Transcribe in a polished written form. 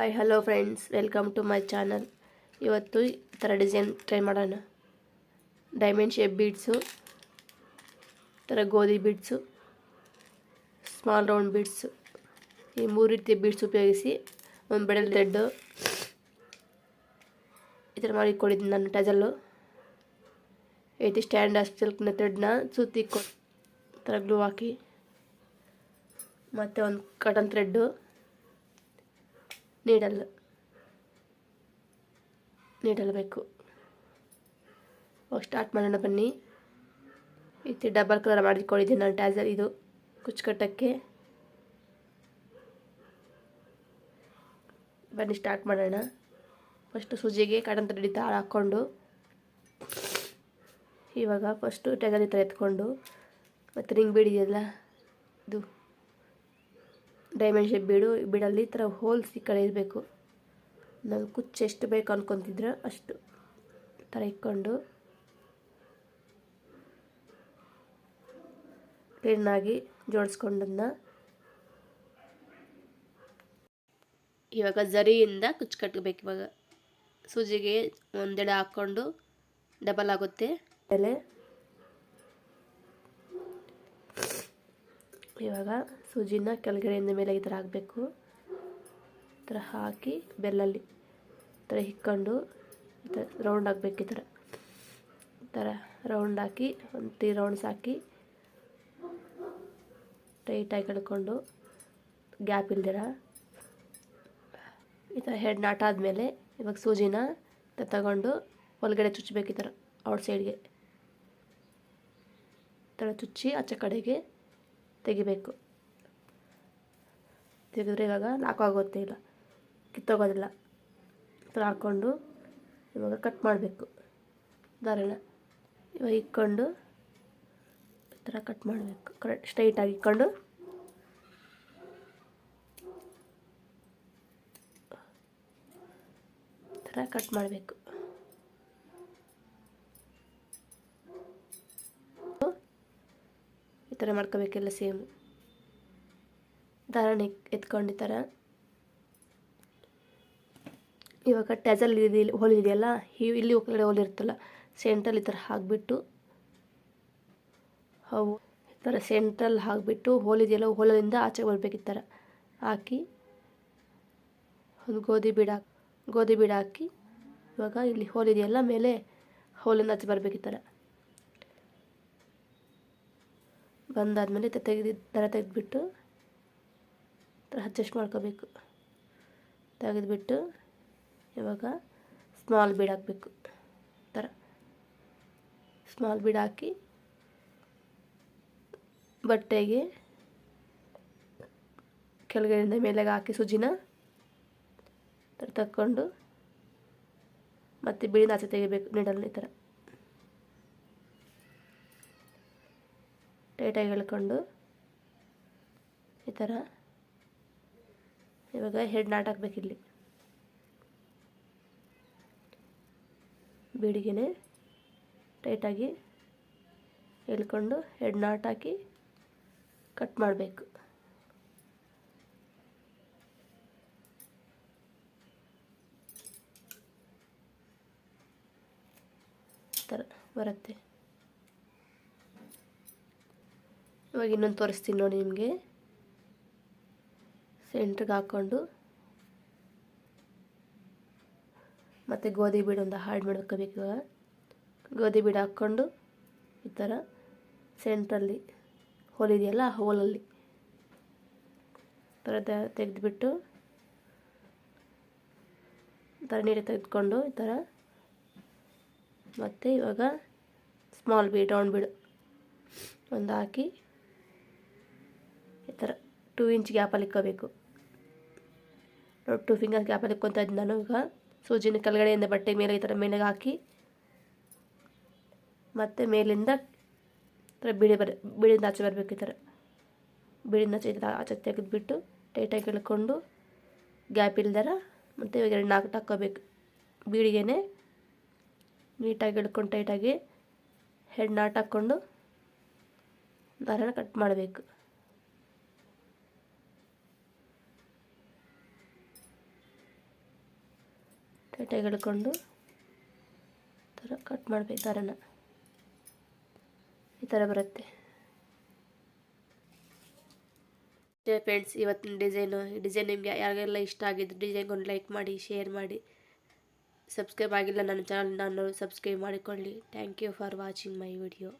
Hi hello friends, welcome to my channel. ಇವತ್ತು ಈ ಥರ ಡಿಸೈನ್ ಟ್ರೈ ಮಾಡೋಣ. ಡೈಮಂಡ್ ಶೇಪ್ ಬೀಡ್ಸು, ಥರ ಗೋಧಿ ಬೀಡ್ಸು, ಸ್ಮಾಲ್ ರೌಂಡ್ ಬೀಡ್ಸು, ಈ ಮೂರು ರೀತಿಯ ಬೀಡ್ಸ್ ಉಪಯೋಗಿಸಿ ಒಂದು ಬೆಡಲ್ ಥ್ರೆಡ್ಡು ಈ ಥರ ಮಾಡಿ ಕೊಟ್ಟಿದ್ದೀನಿ ನಾನು. ಟಜಲ್ಲು ಈ ರೀತಿ ಸ್ಟ್ಯಾಂಡ್ ಸಿಲ್ಕ್ನ ಥ್ರೆಡ್ನ ಸುತ್ತಿ ಥರ ಗ್ಲೂ ಹಾಕಿ, ಮತ್ತು ಒಂದು ಕಾಟನ್ ಥ್ರೆಡ್ಡು, ನೀಡಲ್ ಬೇಕು. ಸ್ಟಾರ್ಟ್ ಮಾಡೋಣ ಬನ್ನಿ. ಈ ರೀತಿ ಡಬಲ್ ಕಲರ್ ಮಾಡಿಕೊಂಡಿದ್ದೀನಿ ನಾನು ಟ್ಯಾಸಲ್. ಇದು ಕುಚ್ಚುಕಟ್ಟಕ್ಕೆ. ಬನ್ನಿ ಸ್ಟಾರ್ಟ್ ಮಾಡೋಣ. ಫಸ್ಟು ಸೂಜಿಗೆ ಕಾಟನ್ ಥ್ರೆಡ್ ತಾಳ ಹಾಕ್ಕೊಂಡು, ಇವಾಗ ಫಸ್ಟು ಟ್ಯಾಸಲ್ ಈ ಥರ ಎತ್ಕೊಂಡು, ಮತ್ತು ರಿಂಗ್ ಬೀಡ್ ಇದೆಯಲ್ಲ ಇದು ಡೈಮಂಡ್ ಶೇಪ್ ಬೀಡಲ್ಲಿ ಈ ಥರ ಹೋಲ್ಸ್ ಈ ಕಡೆ ಇರಬೇಕು. ನಾವು ಕುಚ್ಚು ಎಷ್ಟು ಬೇಕು ಅನ್ಕೊತಿದ್ರೆ ಅಷ್ಟು ಈ ಥರ ಇಟ್ಕೊಂಡು ಕ್ಲೀನಾಗಿ ಜೋಡಿಸ್ಕೊಂಡನ್ನ ಇವಾಗ ಜರಿಯಿಂದ ಕುಚ್ಚು ಕಟ್ಟಬೇಕು. ಇವಾಗ ಸೂಜಿಗೆ ಒಂದೆಡೆ ಹಾಕ್ಕೊಂಡು ಡಬಲ್ ಆಗುತ್ತೆ. ಇವಾಗ ಸೂಜಿನ ಕೆಳಗಡೆಯಿಂದ ಮೇಲೆ ಈ ಥರ ಹಾಕಬೇಕು. ಈ ಥರ ಹಾಕಿ ಬೆಲ್ಲಲ್ಲಿ ಈ ಥರ ಹಿಕ್ಕೊಂಡು ಈ ಥರ ರೌಂಡ್ ಹಾಕ್ಬೇಕು. ಈ ಥರ ರೌಂಡ್ ಹಾಕಿ ಒಂದು 3 ರೌಂಡ್ಸ್ ಹಾಕಿ ಟೈಟಾಗಿ ಕಳ್ಕೊಂಡು ಗ್ಯಾಪ್ ಇಲ್ದಿರ ಈ ಥರ ಹೆಡ್ ನಾಟ್ ಆದಮೇಲೆ ಇವಾಗ ಸೂಜಿನ ತಗೊಂಡು ಒಳಗಡೆ ಚುಚ್ಚಬೇಕು. ಈ ಥರ ಔಟ್ ಸೈಡ್ಗೆ ಈ ಥರ ಚುಚ್ಚಿ ಆಚೆ ಕಡೆಗೆ ತೆಗಿಬೇಕು. ತೆಗೆದ್ರೆ ಇವಾಗ ಲಾಕ್ ಆಗುತ್ತೆ, ಇಲ್ಲ ಕಿತ್ತೋಗೋದಿಲ್ಲ. ಈ ಥರ ಹಾಕ್ಕೊಂಡು ಇವಾಗ ಕಟ್ ಮಾಡಬೇಕು ದಾರನ. ಇವಾಗ ಇಕ್ಕೊಂಡು ಈ ಥರ ಕಟ್ ಮಾಡಬೇಕು. ಕರೆಕ್ಟ್ ಸ್ಟ್ರೈಟಾಗಿ ಇಕ್ಕೊಂಡು ಈ ಥರ ಕಟ್ ಮಾಡಬೇಕು. ಈ ಥರ ಮಾಡ್ಕೋಬೇಕೆಲ್ಲ ಸೇಮ್. ದಾರನ ಎತ್ಕೊಂಡು ಈ ಥರ ಇವಾಗ ಟ್ಯಾಸಲ್ ಹೋಲ್ ಇದೆಯಲ್ಲ, ಇಲ್ಲಿ ಒಳಗಡೆ ಹೋಲ್ ಇರುತ್ತಲ್ಲ, ಸೆಂಟ್ರಲ್ಲಿ ಈ ಥರ ಹಾಕಿಬಿಟ್ಟು ಅವು ಈ ಥರ ಸೆಂಟ್ರಲ್ಲಿ ಹಾಕಿಬಿಟ್ಟು ಹೋಲ್ ಇದೆಯಲ್ಲ, ಹೋಲದಿಂದ ಆಚೆ ಬರಬೇಕು. ಈ ಥರ ಹಾಕಿ ಒಂದು ಗೋಧಿ ಬೀಡ ಹಾಕಿ ಇವಾಗ ಇಲ್ಲಿ ಹೋಲ್ ಇದೆಯಲ್ಲ ಮೇಲೆ ಹೋಲಿಂದ ಆಚೆ ಬರಬೇಕು. ಈ ಥರ ಬಂದಾದಮೇಲೆ ದರ ತೆಗೆದುಬಿಟ್ಟು ಈ ಥರ ಅಡ್ಜಸ್ಟ್ ಮಾಡ್ಕೋಬೇಕು. ತೆಗೆದುಬಿಟ್ಟು ಇವಾಗ ಸ್ಮಾಲ್ ಬೀಡ್ ಹಾಕಬೇಕು. ಈ ಥರ ಸ್ಮಾಲ್ ಬೀಡ್ ಹಾಕಿ ಬಟ್ಟೆಗೆ ಕೆಳಗಡೆಯಿಂದ ಮೇಲೆಗೆ ಹಾಕಿ ಸೂಜಿನ ತಕ್ಕೊಂಡು ಮತ್ತು ಬೀಡಿನ ಆಚೆ ತೆಗಿಬೇಕು. ನೀಡಲ್ನ ಈ ಥರ ಟೈಟಾಗಿ ಎಳ್ಕೊಂಡು ಈ ಥರ ಇವಾಗ ಹೆಡ್ ನಾಟ್ ಹಾಕ್ಬೇಕು. ಇಲ್ಲಿ ಬೀಡಿಗೆನೆ ಟೈಟಾಗಿ ಎಳ್ಕೊಂಡು ಹೆಡ್ ನಾಟ್ ಹಾಕಿ ಕಟ್ ಮಾಡಬೇಕು. ಈ ಥರ ಬರುತ್ತೆ. ಇವಾಗ ಇನ್ನೊಂದು ತೋರಿಸ್ತೀನಿ ನೋಡಿ ನಿಮಗೆ. ಸೆಂಟ್ರಿಗೆ ಹಾಕ್ಕೊಂಡು ಮತ್ತು ಗೋಧಿ ಬೀಡು ಒಂದು ಹಾಡ್ ಮಾಡ್ಕೋಬೇಕು. ಇವಾಗ ಗೋಧಿ ಬೀಡು ಹಾಕ್ಕೊಂಡು ಈ ಥರ ಸೆಂಟ್ರಲ್ಲಿ ಹೋಲ್ ಇದೆಯಲ್ಲ, ಆ ಹೋಲಲ್ಲಿ ಥರ ತೆಗೆದುಬಿಟ್ಟು ಈ ಥರ ನೀರು ತೆಗೆದುಕೊಂಡು ಈ ಥರ ಮತ್ತು ಇವಾಗ ಸ್ಮಾಲ್ ಬೀಡ್ ರೌಂಡ್ ಬೀಡು ಒಂದು ಹಾಕಿ ಈ ಥರ 2 ಇಂಚ್ ಗ್ಯಾಪಲ್ಲಿ ಇಕ್ಕೋಬೇಕು. 2 ಫಿಂಗರ್ ಗ್ಯಾಪಲ್ಲಿ ಇಕ್ಕೊತಾ ಇದ್ದೀನಿ ನಾನು. ಈಗ ಸೂಜಿನ ಕೆಳಗಡೆಯಿಂದ ಬಟ್ಟೆ ಮೇಲೆ ಈ ಥರ ಮೇಲೆಗೆ ಹಾಕಿ ಮತ್ತು ಮೇಲಿಂದ ಈ ಥರ ಬೀಡಿಂದ ಆಚೆ ಬರಬೇಕು. ಈ ಥರ ಬೀಡಿಂದ ಆಚೆ ತೆಗೆದುಬಿಟ್ಟು ಟೈಟಾಗಿ ಎಳ್ಕೊಂಡು ಗ್ಯಾಪ್ ಇಲ್ದಾರ ಮತ್ತು ಇವಾಗ 2 ನಾಲ್ಕು ಹಾಕ್ಕೋಬೇಕು. ಬೀಡಿಗೆ ನೀಟಾಗಿ ಎಳ್ಕೊಂಡು ಟೈಟಾಗಿ ಹೆಡ್ ನಾಟ್ ಹಾಕ್ಕೊಂಡು ದಾರನ ಕಟ್ ಮಾಡಬೇಕು. ಟೈಟಾಗಿ ಎಳ್ಕೊಂಡು ಈ ಥರ ಕಟ್ ಮಾಡಬೇಕು. ದಾರನ ಈ ಥರ ಬರುತ್ತೆ. ಫ್ರೆಂಡ್ಸ್, ಇವತ್ತಿನ ಡಿಸೈನು, ಈ ಡಿಸೈನ್ ನಿಮಗೆ ಯಾರಿಗೆಲ್ಲ ಇಷ್ಟ ಆಗಿದ್ದು ಡಿಸೈನ್ಗೊಂದು ಲೈಕ್ ಮಾಡಿ, ಶೇರ್ ಮಾಡಿ. ಸಬ್ಸ್ಕ್ರೈಬ್ ಆಗಿಲ್ಲ ನನ್ನ ಚಾನಲ್, ನಾನು ಸಬ್ಸ್ಕ್ರೈಬ್ ಮಾಡಿಕೊಳ್ಳಿ. Thank you for watching my video.